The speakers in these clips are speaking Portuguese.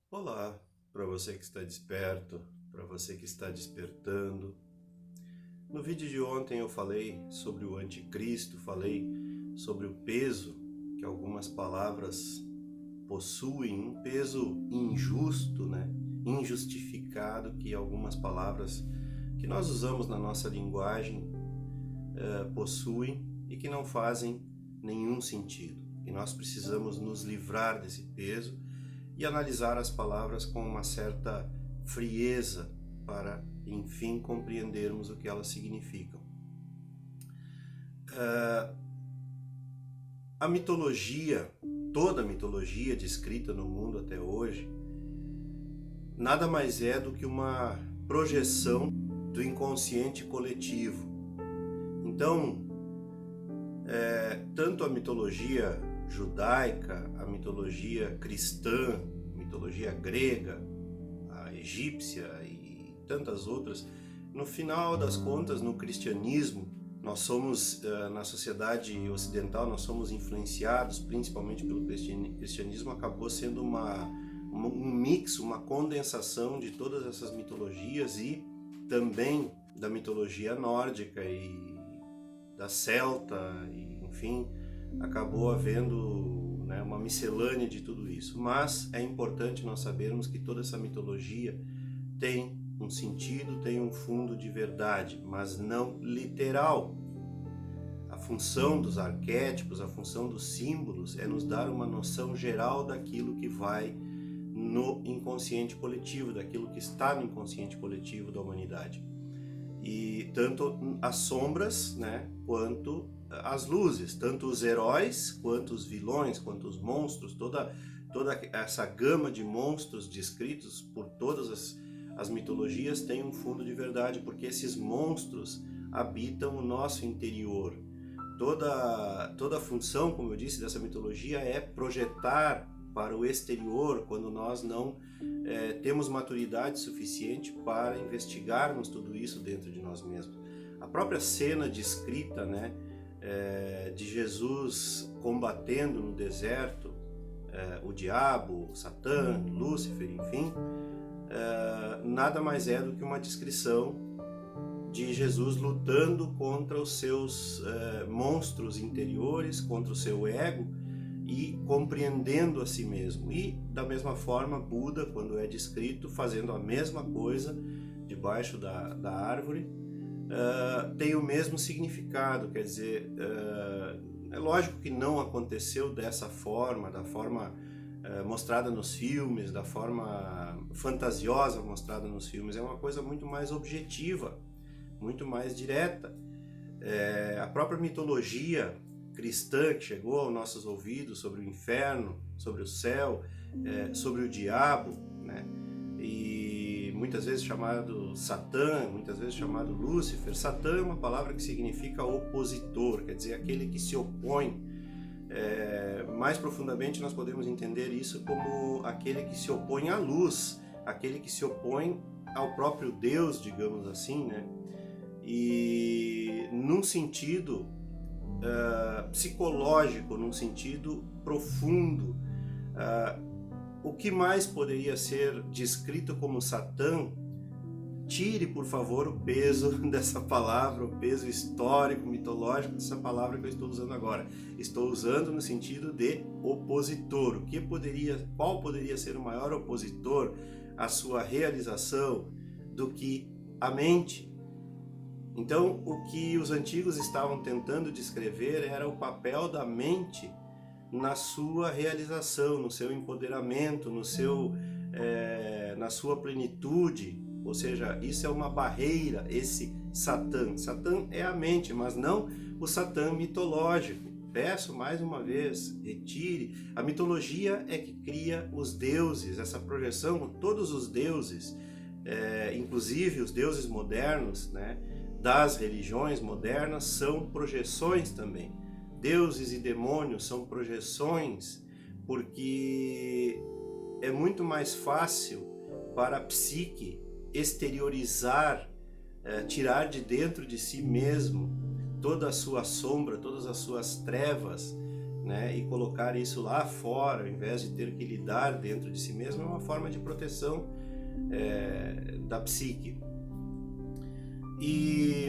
Olá, para você que está desperto, para você que está despertando. No vídeo de ontem eu falei sobre o anticristo, falei sobre o peso que algumas palavras possuem, um peso injusto, né? Injustificado que algumas palavras que nós usamos na nossa linguagem possuem e que não fazem nenhum sentido. E nós precisamos nos livrar desse peso e analisar as palavras com uma certa frieza para, enfim, compreendermos o que elas significam. A mitologia, toda a mitologia descrita no mundo até hoje, nada mais é do que uma projeção do inconsciente coletivo. Então, tanto a mitologia judaica, a mitologia cristã, a mitologia grega, a egípcia e tantas outras, no final das contas, no cristianismo, nós somos, na sociedade ocidental, nós somos influenciados principalmente pelo cristianismo, acabou sendo um mix, uma condensação de todas essas mitologias e também da mitologia nórdica e da celta, e, enfim, acabou havendo, né, uma miscelânea de tudo isso. Mas é importante nós sabermos que toda essa mitologia tem um sentido, tem um fundo de verdade, mas não literal. A função dos arquétipos, a função dos símbolos é nos dar uma noção geral daquilo que vai no inconsciente coletivo, daquilo que está no inconsciente coletivo da humanidade. E tanto as sombras, né, quanto as luzes, tanto os heróis, quanto os vilões, quanto os monstros, toda essa gama de monstros descritos por todas as mitologias tem um fundo de verdade, porque esses monstros habitam o nosso interior. Toda a função, como eu disse, dessa mitologia é projetar para o exterior, quando nós não temos maturidade suficiente para investigarmos tudo isso dentro de nós mesmos. A própria cena descrita, né, de Jesus combatendo no deserto o diabo, Satã, Lúcifer, enfim, nada mais é do que uma descrição de Jesus lutando contra os seus monstros interiores, contra o seu ego, e compreendendo a si mesmo. E da mesma forma, Buda, quando é descrito fazendo a mesma coisa debaixo da árvore, tem o mesmo significado. Quer dizer, é lógico que não aconteceu dessa forma, da forma mostrada nos filmes, da forma fantasiosa mostrada nos filmes. É uma coisa muito mais objetiva, muito mais direta. A própria mitologia cristã que chegou aos nossos ouvidos sobre o inferno, sobre o céu, sobre o diabo, né? E muitas vezes chamado Satã, muitas vezes chamado Lúcifer. Satã é uma palavra que significa opositor, quer dizer, aquele que se opõe. Mais profundamente nós podemos entender isso como aquele que se opõe à luz, aquele que se opõe ao próprio Deus, digamos assim, né? E num sentido psicológico, num sentido profundo, o que mais poderia ser descrito como Satã? Tire, por favor, o peso dessa palavra, o peso histórico, mitológico dessa palavra que eu estou usando agora. Estou usando no sentido de opositor. Qual poderia ser o maior opositor à sua realização do que a mente? Então, o que os antigos estavam tentando descrever era o papel da mente na sua realização, no seu empoderamento, na sua plenitude. Ou seja, isso é uma barreira, esse Satã. Satã é a mente, mas não o Satã mitológico. Peço mais uma vez, retire. A mitologia é que cria os deuses, essa projeção, todos os deuses, inclusive os deuses modernos, né, das religiões modernas, são projeções também. Deuses e demônios são projeções, porque é muito mais fácil para a psique exteriorizar, tirar de dentro de si mesmo toda a sua sombra, todas as suas trevas, né, e colocar isso lá fora, ao invés de ter que lidar dentro de si mesmo, é uma forma de proteção da psique. E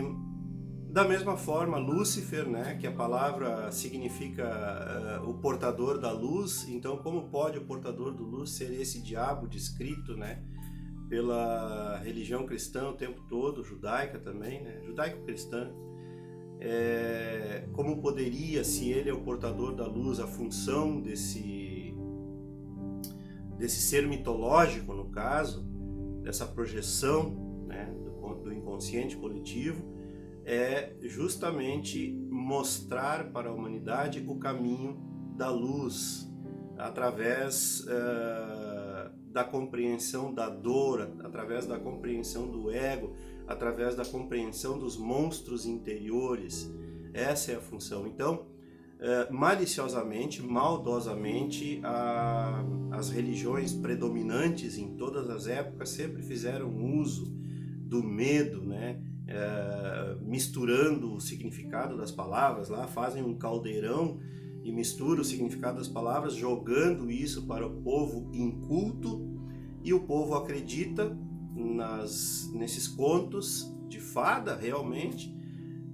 da mesma forma, Lúcifer, né, que a palavra significa o portador da luz, então como pode o portador da luz ser esse diabo descrito, né, pela religião cristã o tempo todo, judaica também, né, judaico-cristã? Como poderia, se ele é o portador da luz, a função desse ser mitológico, no caso, dessa projeção, né, do inconsciente coletivo, é justamente mostrar para a humanidade o caminho da luz, através da compreensão da dor, através da compreensão do ego, através da compreensão dos monstros interiores. Essa é a função. Então, maliciosamente, maldosamente, as religiões predominantes em todas as épocas sempre fizeram uso do medo, né? Misturando o significado das palavras lá, fazem um caldeirão e misturam o significado das palavras, jogando isso para o povo inculto, e o povo acredita nesses contos de fada realmente,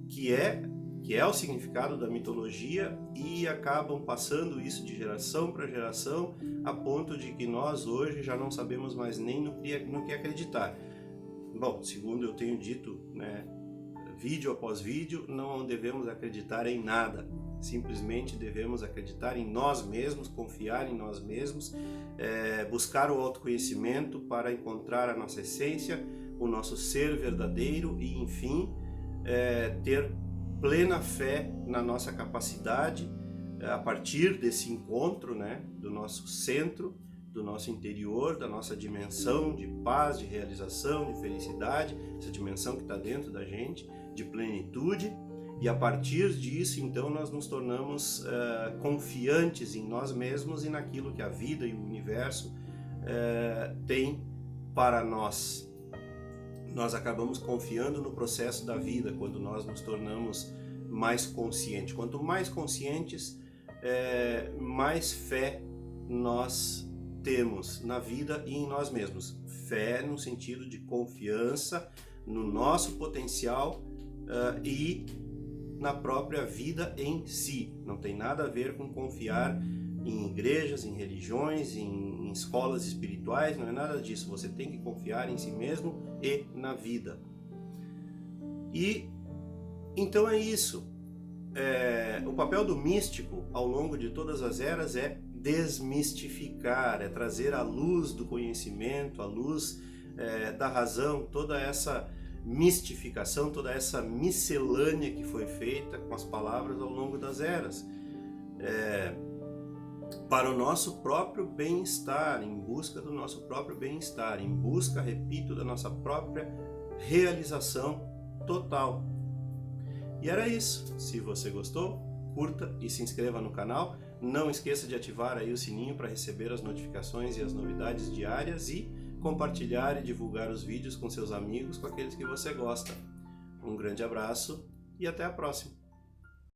que é o significado da mitologia, e acabam passando isso de geração para geração, a ponto de que nós hoje já não sabemos mais nem no que acreditar. Bom, segundo eu tenho dito, né, vídeo após vídeo, não devemos acreditar em nada. Simplesmente devemos acreditar em nós mesmos, confiar em nós mesmos, buscar o autoconhecimento para encontrar a nossa essência, o nosso ser verdadeiro e, enfim, ter plena fé na nossa capacidade, a partir desse encontro, né, do nosso centro, do nosso interior, da nossa dimensão de paz, de realização, de felicidade, essa dimensão que está dentro da gente, de plenitude, e a partir disso, então, nós nos tornamos confiantes em nós mesmos e naquilo que a vida e o universo tem para nós. Nós acabamos confiando no processo da vida quando nós nos tornamos mais conscientes. Quanto mais conscientes, mais fé nós temos na vida e em nós mesmos. Fé no sentido de confiança no nosso potencial e na própria vida em si. Não tem nada a ver com confiar em igrejas, em religiões, em escolas espirituais, não é nada disso. Você tem que confiar em si mesmo e na vida. E então é isso. O papel do místico ao longo de todas as eras é desmistificar, é trazer a luz do conhecimento, a luz da razão, toda essa mistificação, toda essa miscelânea que foi feita com as palavras ao longo das eras, para o nosso próprio bem-estar, em busca do nosso próprio bem-estar, em busca, repito, da nossa própria realização total. E era isso. Se você gostou, curta e se inscreva no canal. Não esqueça de ativar aí o sininho para receber as notificações e as novidades diárias, e compartilhar e divulgar os vídeos com seus amigos, com aqueles que você gosta. Um grande abraço e até a próxima!